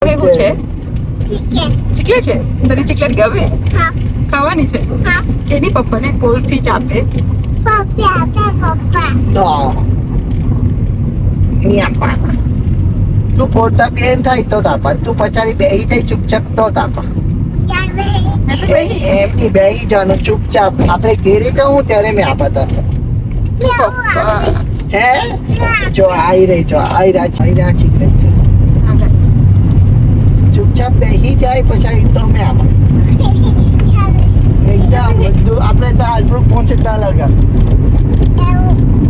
એવું છે ચીકલેટ છે તને ચીકલેટ ગમે ખાવાની છે કેની પપ્પાને કોલ્ડ આપે No, ni apa. તું પોતા બેન થાય તો તાપા, તું પછાડી બેહી જાય ચૂપચાપ તો તાપા. એમની બેહી જવાનું ચૂપચાપ. આપણે ઘેરે જવું ત્યારે મેં આપા તને. હે જો આઈ રહ્યા ચીકલેટ છે. ચૂપચાપ બેહી જાય પછાડી તો મેં આપા. એકદમ બધું આપણે તો આલબ્રુક પહોંચે ત્યાં લગા.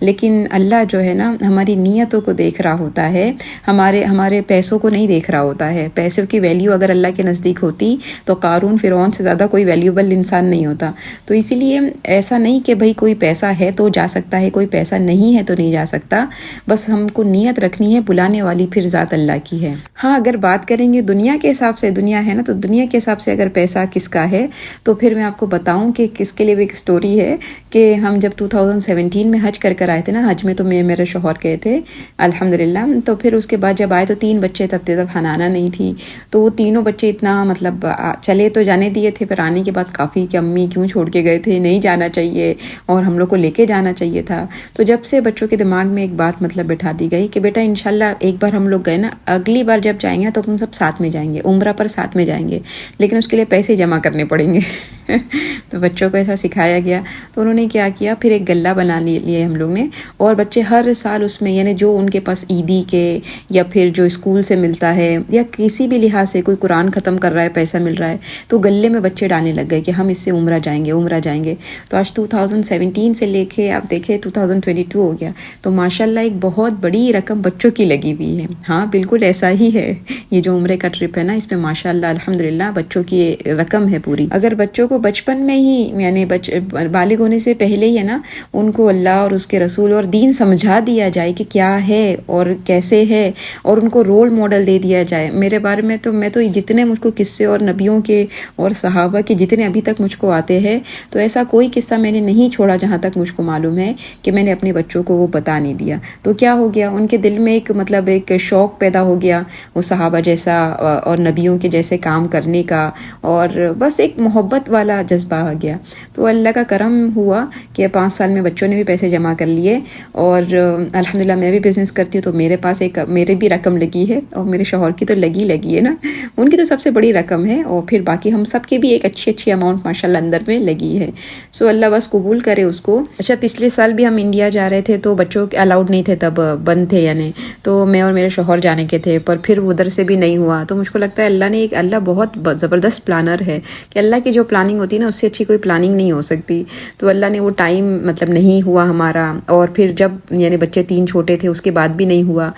لیکن اللہ جو ہے نا ہماری نیتوں کو دیکھ رہا ہوتا ہے, ہمارے پیسوں کو نہیں دیکھ رہا ہوتا ہے. پیسوں کی ویلیو اگر اللہ کے نزدیک ہوتی تو قارون فرعون سے زیادہ کوئی ویلیوبل انسان نہیں ہوتا. تو اسی لیے ایسا نہیں کہ بھئی کوئی پیسہ ہے تو جا سکتا ہے, کوئی پیسہ نہیں ہے تو نہیں جا سکتا. بس ہم کو نیت رکھنی ہے, بلانے والی پھر ذات اللہ کی ہے. ہاں اگر بات کریں گے دنیا کے حساب سے, دنیا ہے نا, تو دنیا کے حساب سے اگر پیسہ کس کا ہے تو پھر میں آپ کو بتاؤں کہ کس کے لیے بھی ایک سٹوری ہے. کہ ہم جب 2017 میں حج کر آئے تھے نا, حج میں تو میرے شوہر گئے تھے الحمدللہ. تو پھر اس کے بعد جب آئے تو 3 بچے تب حنانا نہیں تھی, تو وہ تینوں بچے اتنا مطلب چلے تو جانے دیے تھے, پر آنے کے بعد کافی کہ امی کیوں چھوڑ کے گئے تھے, نہیں جانا چاہیے اور ہم لوگ کو لے کے جانا چاہیے تھا. تو جب سے بچوں کے دماغ میں ایک بات مطلب بٹھا دی گئی کہ بیٹا انشاءاللہ ایک بار ہم لوگ گئے نا, اگلی بار جب جائیں گے تو ہم سب ساتھ میں جائیں گے, عمرہ پر ساتھ میں جائیں گے, لیکن اس کے لیے پیسے جمع کرنے پڑیں گے. تو بچوں کو ایسا سکھایا گیا. تو انہوں نے کیا کیا, پھر ایک غلہ بنا لیے ہم لوگ نے, اور بچے ہر سال اس میں یعنی جو ان کے پاس عیدی کے یا پھر جو اسکول سے ملتا ہے یا کسی بھی لحاظ سے کوئی قرآن ختم کر رہا ہے, پیسہ مل رہا ہے, تو غلے میں بچے ڈالنے لگ گئے کہ ہم اس سے عمرہ جائیں گے. تو آج 2017 سے لے کے آپ دیکھیں 2022 ہو گیا, تو ماشاءاللہ ایک بہت بڑی رقم بچوں کی لگی ہوئی ہے. ہاں بالکل ایسا ہی ہے, یہ جو عمرے کا ٹرپ ہے نا, اس میں ماشاءاللہ الحمدللہ بچوں کی رقم ہے پوری. اگر بچوں کو بچپن میں ہی یعنی بالغ ہونے سے پہلے ہی ہے نا, ان کو اللہ اور اس کے رسول اور دین سمجھا دیا جائے کہ کیا ہے اور کیسے ہے, اور ان کو رول ماڈل دے دیا جائے. میرے بارے میں تو میں تو جتنے مجھ کو قصے اور نبیوں کے اور صحابہ کے جتنے ابھی تک مجھ کو آتے ہیں, تو ایسا کوئی قصہ میں نے نہیں چھوڑا جہاں تک مجھ کو معلوم ہے کہ میں نے اپنے بچوں کو وہ بتا نہیں دیا. تو کیا ہو گیا, ان کے دل میں ایک مطلب ایک شوق پیدا ہو گیا وہ صحابہ جیسا اور نبیوں کے جیسے کام کرنے کا, اور بس ایک محبت والا جذبہ آ گیا. تو اللہ کا کرم ہوا کہ 5 سال میں بچوں نے بھی پیسے جمع کر لیے, اور الحمدللہ میں بھی بزنس کرتی ہوں تو میرے پاس ایک میرے بھی رقم لگی ہے, اور میرے شوہر کی تو لگی ہے نا, ان کی تو سب سے بڑی رقم ہے, اور پھر باقی ہم سب کی بھی ایک اچھی اماؤنٹ ماشاءاللہ اندر میں لگی ہے. سو اللہ بس قبول کرے اس کو. اچھا پچھلے سال بھی ہم انڈیا جا رہے تھے تو بچوں کے الاؤڈ نہیں تھے, تب بند تھے یعنی, تو میں اور میرے شوہر جانے کے تھے, پر پھر ادھر سے بھی نہیں ہوا. تو مجھ کو لگتا ہے اللہ بہت زبردست پلانر ہے, کہ اللہ کی جو پلاننگ ہوتی ہے نا, اس سے اچھی کوئی پلاننگ نہیں ہو سکتی. تو اللہ نے وہ ٹائم مطلب نہیں ہوا ہمارا, اور پھر جب یعنی بچے 3 چھوٹے تھے اس کے بعد بھی نہیں ہوا,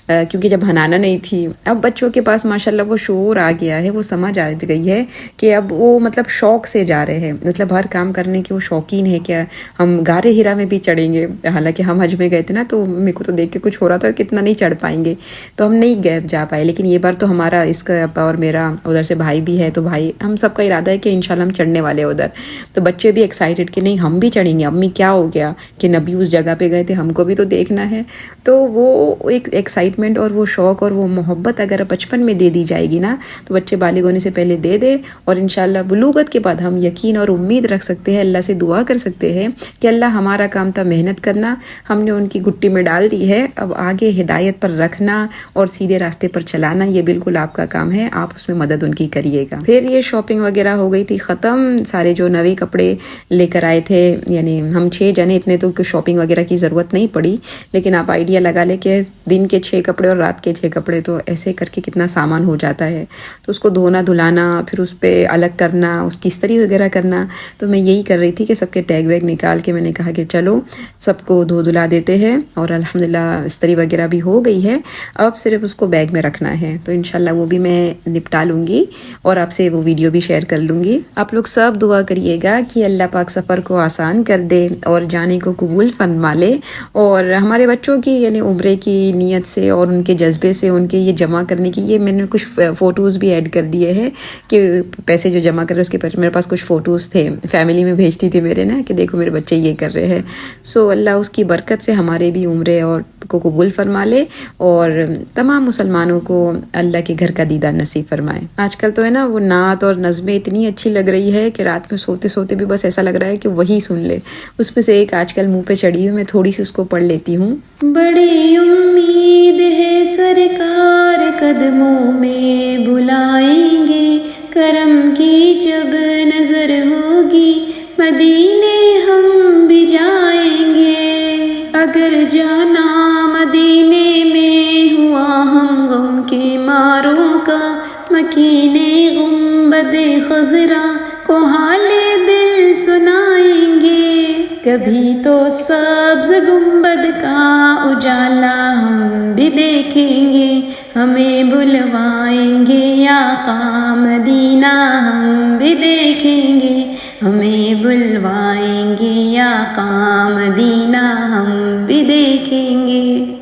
کیونکہ جب ہنانا نہیں تھی. اب بچوں کے پاس ماشاءاللہ وہ شعور آ گیا ہے, وہ سمجھ آ گئی ہے کہ اب وہ مطلب شوق سے جا رہے ہیں, مطلب ہر کام کرنے کے وہ شوقین ہے. کیا ہم غار ہرا میں بھی چڑھیں گے, حالانکہ ہم حج میں گئے تھے نا, تو میرے کو تو دیکھ کے کچھ ہو رہا تھا کتنا نہیں چڑھ پائیں گے, تو ہم نہیں گئے جا پائے. لیکن یہ بار تو ہمارا اس کا اور میرا ادھر سے بھائی بھی ہے, تو بھائی ہم سب کا ارادہ ہے کہ انشاءاللہ ہم چڑھنے والے ہیں ادھر. تو بچے بھی ایکسائٹیڈ کہ نہیں ہم بھی چڑھیں گے, امی کیا ہو گیا کہ نبی اس جگہ پہ گئے تھے, ہم کو بھی تو دیکھنا ہے. تو وہ ایک ایکسائٹمنٹ اور وہ شوق اور وہ محبت اگر بچپن میں دے دی جائے گی نا, تو بچے بالغ ہونے سے پہلے دے, اور انشاءاللہ بلوغت کے بعد ہم یقین اور امید رکھ سکتے ہیں, اللہ سے دعا کر سکتے ہیں کہ اللہ ہمارا کام تھا محنت کرنا, ہم نے ان کی گٹی میں ڈال دی ہے, اب آگے ہدایت پر رکھنا اور سیدھے راستے پر چلانا, یہ بالکل آپ کا کام ہے, آپ اس میں مدد ان کی کریے گا. پھر یہ شاپنگ وغیرہ ہو گئی تھی ختم, سارے جو نئے کپڑے لے کر آئے تھے, یعنی ہم 6 جنے, اتنے تو شاپنگ وغیرہ کی ضرورت نہیں پڑی, لیکن آپ آئیڈیا لگا لے کہ دن کے 6 کپڑے اور رات کے 6 کپڑے, تو ایسے کر کے کتنا سامان ہو جاتا ہے. تو اس کو دھونا دھلانا, پھر اس پہ الگ کرنا, اس کی استری وغیرہ کرنا. تو میں یہی کر رہی تھی کہ سب کے ٹیگ ویگ نکال کے میں نے کہا کہ چلو سب کو دھو دھلا دیتے ہیں, اور الحمدللہ استری وغیرہ بھی ہو گئی ہے, اب صرف اس کو بیگ میں رکھنا ہے. تو انشاءاللہ وہ بھی میں نپٹا لوں گی اور آپ سے وہ ویڈیو بھی شیئر کر لوں گی. آپ لوگ سب دعا کریے گا کہ اللہ پاک سفر کو آسان کر دے اور جانے کو قبول فرما لے, اور ہمارے بچوں کی یعنی عمرے کی نیت سے اور ان کے جذبے سے ان کے یہ جمع کرنے کی, یہ میں نے کچھ فوٹوز بھی ایڈ کر دیے ہیں کہ پیسے جو جمع کر رہے اس کے میرے پاس کچھ فوٹوز تھے, فیملی میں بھیجتی تھی میرے نا کہ دیکھو میرے بچے یہ کر رہے ہیں. سو اللہ اس کی برکت سے ہمارے بھی عمرے اور کو قبول فرما لے, اور تمام مسلمانوں کو اللہ کے گھر کا دیدار نصیب فرمائے. آج کل تو ہے نا وہ نعت اور نظمیں اتنی اچھی لگ رہی ہے کہ رات میں سوتے سوتے بھی بس ایسا لگ رہا ہے کہ وہی سن لے. اس میں سے ایک آج کل منہ پہ چڑھی ہے, میں تھوڑی سی اس کو پڑھ لیتی ہوں. بڑی امید ہے سرکار قدموں میں بلائیں گے, کرم کی جب نظر ہوگی مدینے ہم بھی جائیں گے. اگر جانا مدینے میں ہوا ہم غم کے ماروں کا, مکینے گنبد خضرا کو حال دل سنائیں گے. کبھی تو سبز گنبد کا اجالا ہم بھی دیکھیں گے، ہمیں بلوائیں گے آقا مدینہ ہم بھی دیکھیں گے، ہمیں بلوائیں گے آقا مدینہ ہم بھی دیکھیں گے۔